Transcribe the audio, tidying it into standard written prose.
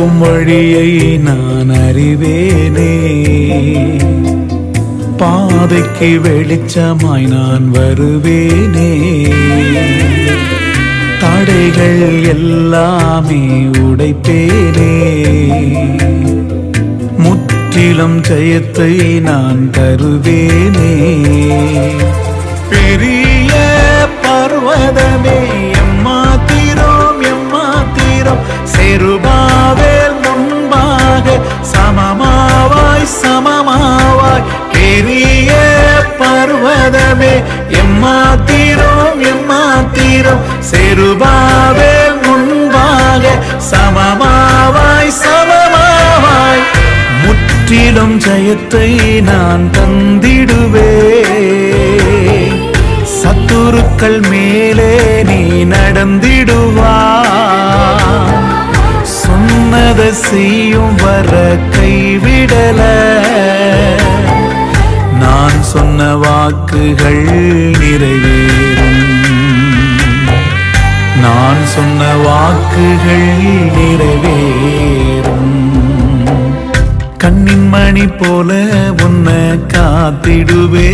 போகும் வழியை நான் அறிவேனே, பாதைக்கு வெளிச்சமாய் நான் வருவேனே. தடைகள் எல்லாமே உடைப்பேனே, முற்றிலும் ஜெயத்தை நான் தருவேனே. பெரிய பர்வதமே எம்மாத்திரம் எம்மாத்திரம், செருபாபேல் முன்பாக சமமாவாய் சமமாவாய். பெரிய பர்வதமே எம்மாத்திரம் எம்மாத்திரம், செருபாபேல் முன்பாக சமமாவாய் சமமாவாய். முற்றிலும் ஜெயத்தை நான் தந்திடுவேன், சத்துருக்கள் மேலே நீ நடந்திடுவாய். சொன்னதை செய்யும் வர கைவிடல, நான் சொன்ன வாக்குகள் நிறைவேறும், நான் சொன்ன வாக்குகள் நிறைவேறும். கண்ணின் மணி போல உன்னை காத்திடுவே.